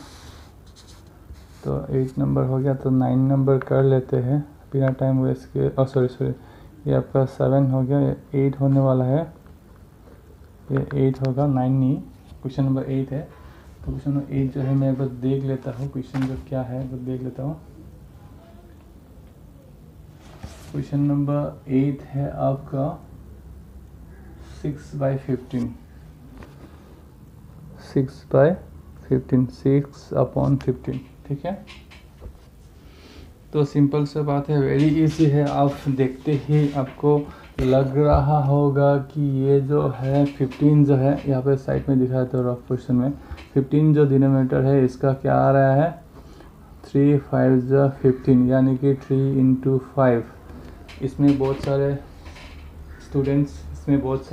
तो 8 नंबर हो गया, तो 9 नंबर कर लेते हैं बिना टाइम वेस्ट के। सॉरी, ये आपका 7 हो गया, ये 8 होने वाला है, ये 8 होगा, 9 नहीं, क्वेश्चन नंबर 8 है। तो क्वेश्चन नंबर 8 जो है मैं एक बार देख लेता हूँ, क्वेश्चन जो क्या है वो देख लेता हूँ। क्वेश्चन नंबर 8 है आपका 6/15, 6/15, 6/15, ठीक है। तो सिंपल सा बात है, वेरी इजी है। आप देखते ही आपको लग रहा होगा कि ये जो है 15 जो है, यहाँ पे साइड में दिखाया था रफ क्वेश्चन में, 15 जो डिनोमिनेटर है इसका क्या आ रहा है 3 5 15, यानी कि 3 into 5। इसमें बहुत सारे स्टूडेंट्स, इसमें बहुत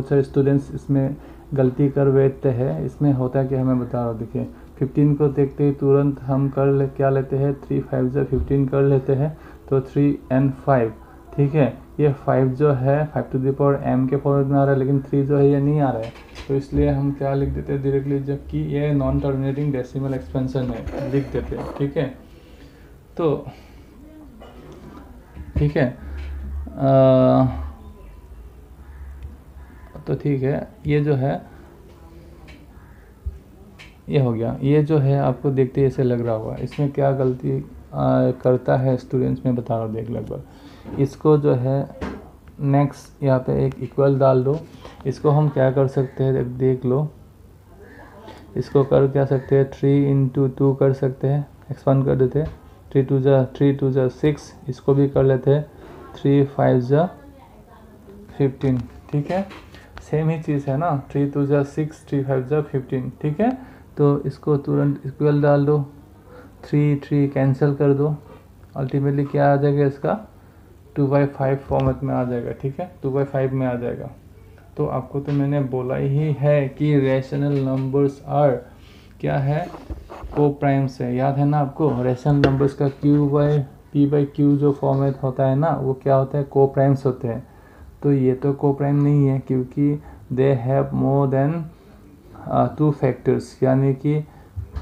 सारे स्टूडेंट्स इसमें गलती कर बैठते हैं। इसमें होता है कि हमें बता रहा हूँ, देखिए 15 को देखते ही तुरंत हम क्या लेते हैं 3 5 15 कर लेते हैं। तो तो 3 and 5, ठीक है। ये 5 जो है 5 टू द पावर m के फॉर्मेट में आ रहा है, लेकिन 3 जो है ये नहीं आ रहा है, तो इसलिए हम क्या लिख देते हैं डायरेक्टली, जबकि ये नॉन टर्मिनेटिंग डेसिमल एक्सपेंशन है, लिख देते हैं, ठीक है। तो ठीक है, तो ठीक है, ये जो है ये हो गया। ये जो है आपको देखते ही ऐसे लग रहा होगा, इसमें क्या गलती करता है स्टूडेंट्स में बता रहा हूँ, देख लगभग। इसको जो है नेक्स्ट यहाँ पे एक इक्वल डाल दो। इसको हम क्या कर सकते हैं, देख लो, इसको कर क्या सकते हैं, 3 into 2 कर सकते हैं, एक्सपांड कर देते हैं। 3 2 जा 6, इसको भी कर लेते हैं, 3 5 जा 15, ठीक है। सेम ही चीज़ है ना, 3 2 जा 6, 3 5 जा 15, ठीक है। तो इसको तुरंत इक्वल डाल दो, 3 3 कैंसिल कर दो, अल्टीमेटली क्या आ जाएगा इसका, 2/5 फॉर्मेट में आ जाएगा, ठीक है, 2/5 में आ जाएगा। तो आपको तो मैंने बोला ही है कि रैशनल नंबर्स आर क्या है, को प्राइम्स है, याद है ना आपको। रैशनल नंबर्स का P/Q जो फॉर्मेट होता है ना, वो क्या होता है, को प्राइम्स होते हैं। तो ये तो को प्राइम नहीं है, क्योंकि they have more than 2 factors, यानी कि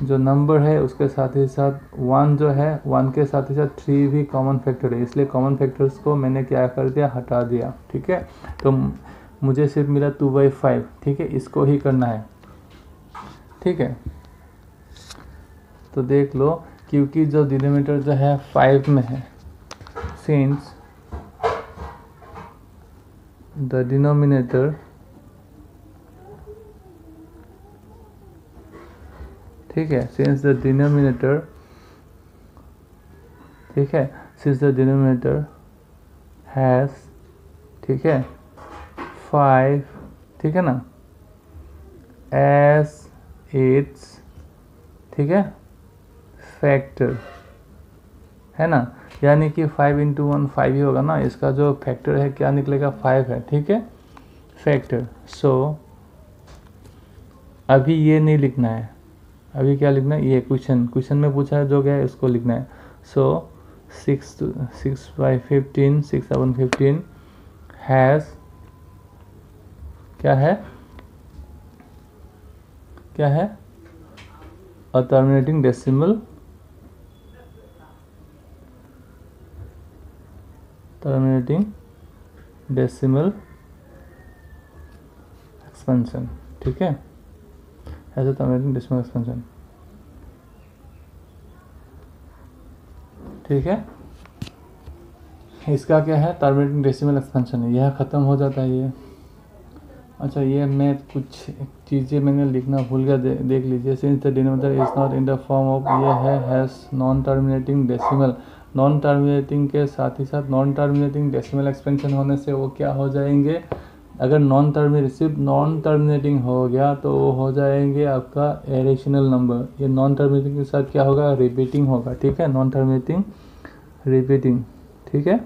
जो नंबर है उसके साथ ही साथ 1 जो है, 1 के साथ ही साथ 3 भी कॉमन फैक्टर है, इसलिए कॉमन फैक्टर्स को मैंने क्या कर दिया, हटा दिया, ठीक है। तो मुझे सिर्फ मिला 2/5, ठीक है, इसको ही करना है, ठीक है। तो देख लो, क्योंकि जो डिनोमिनेटर जो है 5 में है, सिंस द डिनोमिनेटर, ठीक है, सिंस द डिनोमिनेटर, ठीक है, सिंस द डिनोमिनेटर हैज, ठीक है, 5, ठीक है ना, एज इट्स, ठीक है, फैक्टर, है ना, यानी कि 5 into 1 5 ही होगा ना, इसका जो फैक्टर है क्या निकलेगा, 5 है, ठीक है, फैक्टर। सो अभी ये नहीं लिखना है, अभी क्या लिखना है, ये क्वेश्चन में पूछा है जो क्या है उसको लिखना है। सो 6/15 6/15 हैज़, क्या है, क्या है, अ terminating decimal, terminating decimal expansion, ठीक है, ऐसे टर्मिनेटिंग डेसिमल एक्सपेंशन, ठीक है। इसका क्या है, टर्मिनेटिंग डेसिमल एक्सपेंशन है, यह ख़त्म हो जाता है ये। अच्छा, ये मैं कुछ चीज़ें मैंने लिखना भूल गया, देख लीजिए। Since the denominator is not in the form of, ये है has non terminating decimal, non terminating के साथ ही साथ नॉन टर्मिनेटिंग डेसिमल एक्सपेंशन होने से वो क्या हो जाएंगे, अगर सिर्फ नॉन टर्मिनेटिंग हो गया तो वो हो जाएंगे आपका इरेशनल नंबर। ये नॉन टर्मिनेटिंग के साथ क्या होगा, रिपीटिंग होगा, ठीक है, नॉन टर्मिनेटिंग रिपीटिंग, ठीक है,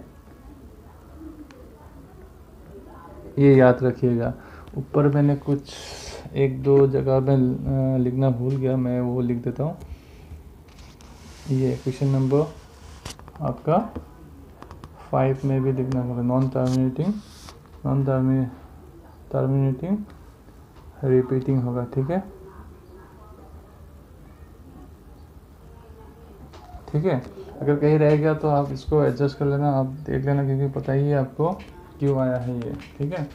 ये याद रखिएगा। ऊपर मैंने कुछ 1-2 जगह में लिखना भूल गया, मैं वो लिख देता हूँ। ये क्वेश्चन नंबर आपका 5 में भी लिखना होगा, नॉन टर्मिनेटिंग रिपीटिंग होगा, ठीक है, ठीक है। अगर कहीं रह गया तो आप इसको एडजस्ट कर लेना, आप देख लेना, क्योंकि पता ही है आपको क्यों आया है ये, ठीक है।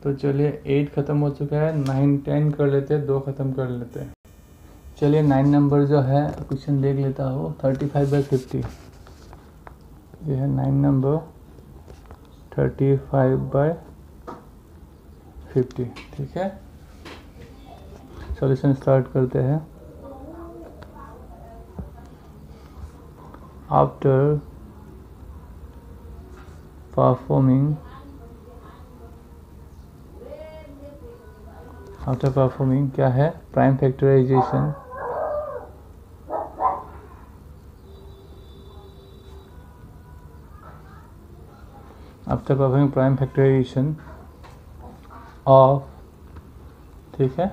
तो चलिए 8 ख़त्म हो चुका है, 9 10 कर लेते हैं, 2 ख़त्म कर लेते हैं। चलिए 9 नंबर जो है क्वेश्चन देख लेता हो, 35/50, ये है 9 नंबर 35/50, ठीक है। सॉल्यूशन स्टार्ट करते हैं। आफ्टर परफॉर्मिंग क्या है, prime factorisation, after performing prime factorisation of, ठीक है,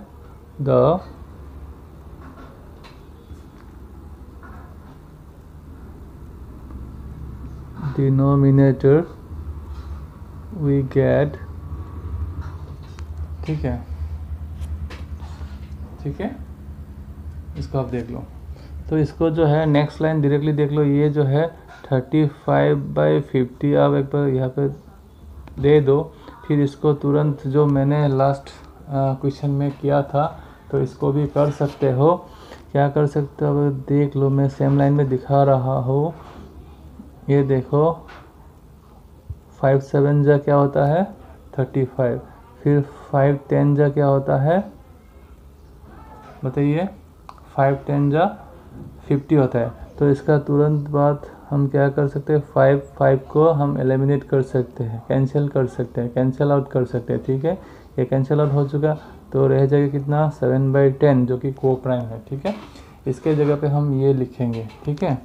द डिनोमिनेटर वी गेट, ठीक है, ठीक है, इसको आप देख लो। तो इसको जो है नेक्स्ट लाइन डायरेक्टली देख लो, ये जो है 35/50 आप एक बार यहाँ पे दे दो। फिर इसको तुरंत जो मैंने लास्ट क्वेश्चन में किया था तो इसको भी कर सकते हो। क्या कर सकते हो अब देख लो, मैं सेम लाइन में दिखा रहा हूँ। ये देखो 5 7 जा क्या होता है 35, फिर 5 10 जा क्या होता है बताइए, 5 10 जा 50 होता है। तो इसका तुरंत बाद हम क्या कर सकते हैं, 5 को हम एलिमिनेट कर सकते हैं, कैंसिल कर सकते हैं, कैंसिल आउट कर सकते हैं, ठीक है। ये कैंसिल आउट हो चुका तो रह जाएगा कितना 7/10 जो कि को प्राइम है, ठीक है। इसके जगह पे हम ये लिखेंगे, ठीक है।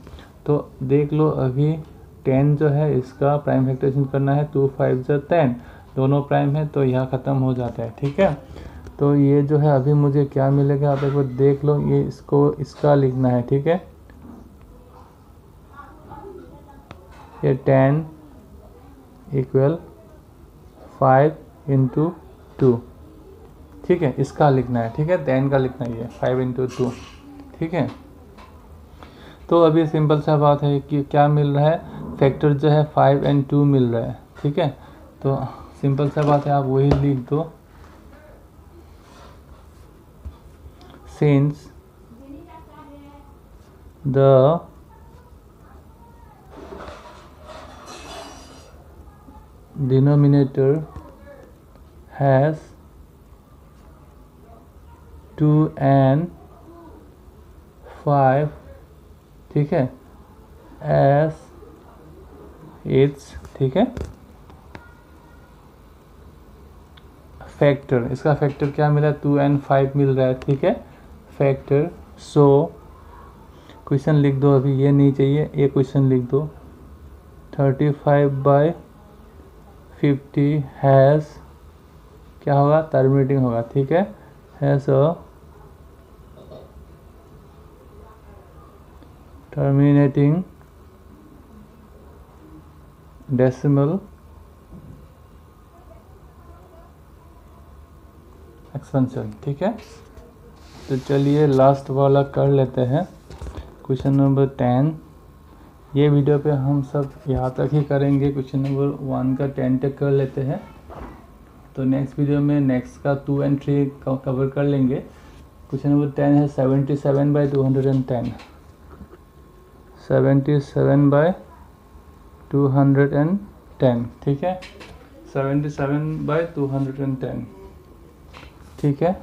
तो देख लो अभी 10 जो है इसका प्राइम फैक्टराइजेशन करना है, 2 5 जा 10 दोनों प्राइम है तो यह ख़त्म हो जाता है, ठीक है। तो ये जो है अभी मुझे क्या मिलेगा आप एक बार देख लो, ये इसको इसका लिखना है, ठीक है। ये 10 इक्वल 5 × 2, ठीक है, इसका लिखना है, ठीक है, 10 का लिखना है, ये 5 × 2, ठीक है। तो अभी सिंपल सा बात है कि क्या मिल रहा है, फैक्टर जो है 5 और 2 मिल रहा है, ठीक है। तो सिंपल सा बात है, आप वही लिख दो, since the denominator has 2 and 5, ठीक है, as its, ठीक है, फैक्टर। इसका फैक्टर क्या मिला 2 और 5 मिल रहा है, ठीक है, फैक्टर। सो क्वेश्चन लिख दो, अभी ये नहीं चाहिए, ये क्वेश्चन लिख दो, 35/50 हैज़ क्या होगा टर्मिनेटिंग होगा, ठीक है, has a terminating decimal expansion, ठीक है। तो चलिए लास्ट वाला कर लेते हैं, क्वेश्चन नंबर 10। ये वीडियो पे हम सब यहाँ तक ही करेंगे, क्वेश्चन नंबर 1 का 10 तक कर लेते हैं। तो नेक्स्ट वीडियो में नेक्स्ट का 2 और 3 कवर कर लेंगे। क्वेश्चन नंबर 10 है 77/210, 77/210, ठीक है, 77/210, ठीक है।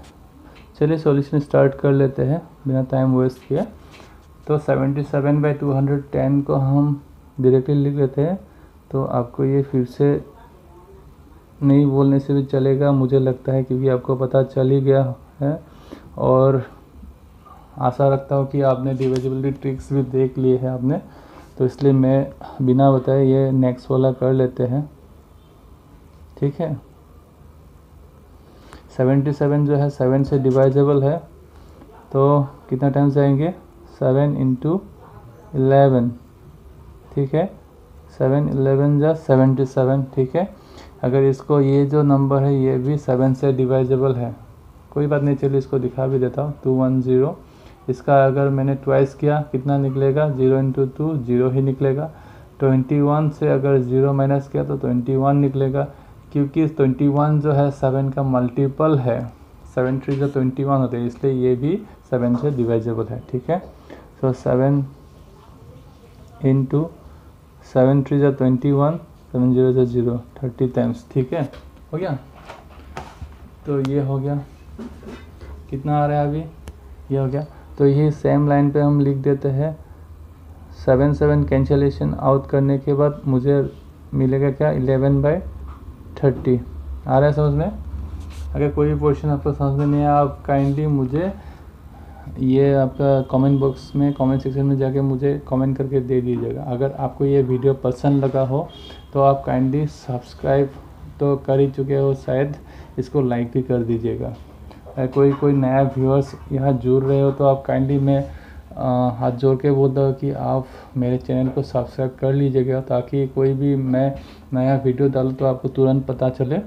चलिए सॉल्यूशन स्टार्ट कर लेते हैं बिना टाइम वेस्ट किए। तो 77/210 को हम डायरेक्टली लिख लेते हैं। तो आपको ये फिर से नहीं बोलने से भी चलेगा मुझे लगता है, क्योंकि आपको पता चल ही गया है, और आशा रखता हूँ कि आपने डिविजिबिलिटी ट्रिक्स भी देख लिए हैं आपने। तो इसलिए मैं बिना बताए ये नेक्स्ट वाला कर लेते हैं, ठीक है। 77 जो है 7 से डिवाइजेबल है, तो कितना टाइम्स जाएंगे 7 × 11, ठीक है, 7 11 जा 77, ठीक है। अगर इसको ये जो नंबर है ये भी 7 से डिवाइजेबल है, कोई बात नहीं, चलिए इसको दिखा भी देता हूँ, 210। इसका अगर मैंने ट्वाइस किया कितना निकलेगा, 0 × 2 0 ही निकलेगा। 21 से अगर 0 माइनस किया तो 21 निकलेगा, क्योंकि 21 जो है 7 का मल्टीपल है, 7 3 जो 21 होते हैं, इसलिए ये भी 7 से डिवाइजेबल है, ठीक है। तो 7 × 7 3 जो 21, 7 0 जो 0, 30 टाइम्स, ठीक है, हो गया। तो ये हो गया, कितना आ रहा है अभी, ये हो गया। तो ये सेम लाइन पे हम लिख देते हैं, 7 7 कैंसिलेशन आउट करने के बाद मुझे मिलेगा क्या 11/30। आ रहा है समझ में। अगर कोई भी पोर्शन आपको समझ में नहीं आया, आप काइंडली मुझे ये आपका कमेंट बॉक्स में, कमेंट सेक्शन में जाके मुझे कमेंट करके दे दीजिएगा। अगर आपको ये वीडियो पसंद लगा हो तो आप काइंडली सब्सक्राइब तो कर ही चुके हो शायद, इसको लाइक भी कर दीजिएगा। कोई नया व्यूअर्स यहाँ जुड़ रहे हो तो आप काइंडली मैं हाथ जोड़ के बोलता हूँ कि आप मेरे चैनल को सब्सक्राइब कर लीजिएगा, ताकि कोई भी मैं नया वीडियो डालूँ तो आपको तुरंत पता चले।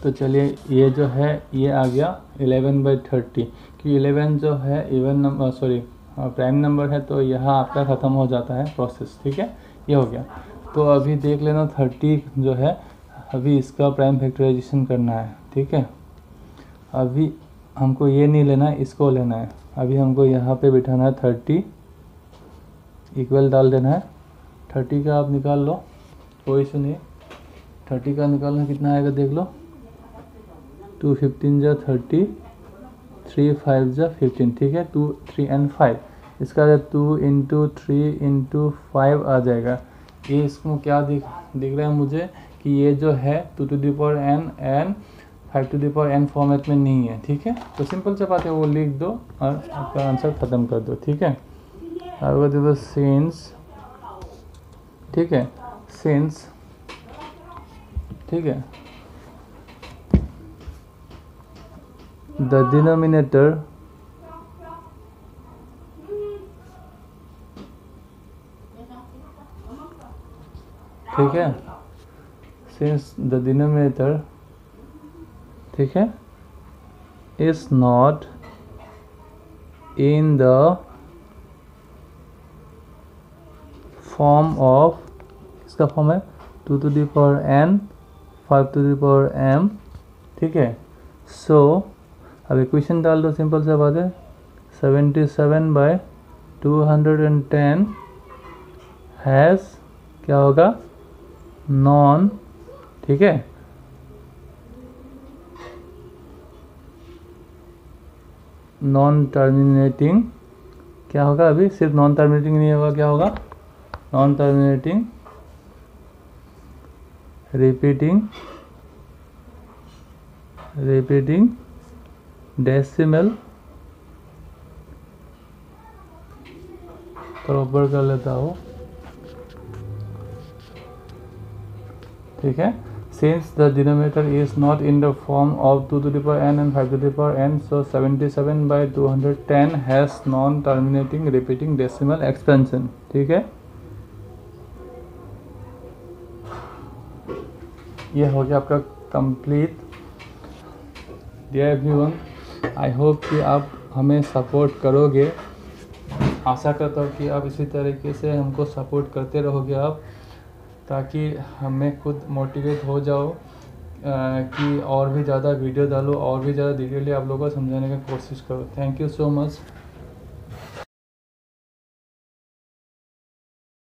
तो चलिए, ये जो है ये आ गया 11/30, कि 11 जो है even number, sorry prime number है, तो यहाँ आपका ख़त्म हो जाता है प्रोसेस। ठीक है, ये हो गया। तो अभी देख लेना 30 जो है, अभी इसका प्राइम फैक्टराइजेशन करना है। ठीक है, अभी हमको ये नहीं लेना है, इसको लेना है। अभी हमको यहाँ पे बिठाना है 30, इक्वल डाल देना है। 30 का आप निकाल लो, कोई इशू नहीं। 30 का निकालना कितना आएगा देख लो, 2 15 जा 30, 3 5 जा 15। ठीक है, 2 3 and 5, इसका 2 × 3 × 5 आ जाएगा। ये इसको क्या दिख रहा है मुझे कि ये जो है 2n एंड 5n फॉर्मेट में नहीं है। ठीक है, तो सिंपल से बात है, वो लिख दो और आपका आंसर ख़त्म कर दो। ठीक है, आपका देखो सिंस, ठीक है, सिंस, ठीक है, द डिनोमिनेटर ठीक है, सिंस द डिनोमिनेटर, ठीक है, is not in the form of, इसका फॉर्म है 2n 5m। ठीक है, सो अब इक्वेशन डाल दो, सिंपल सा बात है। 77/210 हैज़ क्या होगा, नॉन, ठीक है, नॉन टर्मिनेटिंग, क्या होगा, अभी सिर्फ नॉन टर्मिनेटिंग नहीं होगा, क्या होगा, non terminating repeating decimal, proper कर लेता हूँ। ठीक है, since the denominator is not in the form of 2n and 5n, so 77/210 has non-terminating repeating decimal expansion। ठीक है, ये हो गया आपका complete. Dear everyone, I hope कि आप हमें सपोर्ट करोगे। आशा करता हूँ कि आप इसी तरीके से हमको सपोर्ट करते रहोगे आप, ताकि हमें खुद मोटिवेट हो जाओ कि और भी ज़्यादा वीडियो डालो, और भी ज़्यादा डिटेली आप लोगों को समझाने की कोशिश करो। Thank you so much.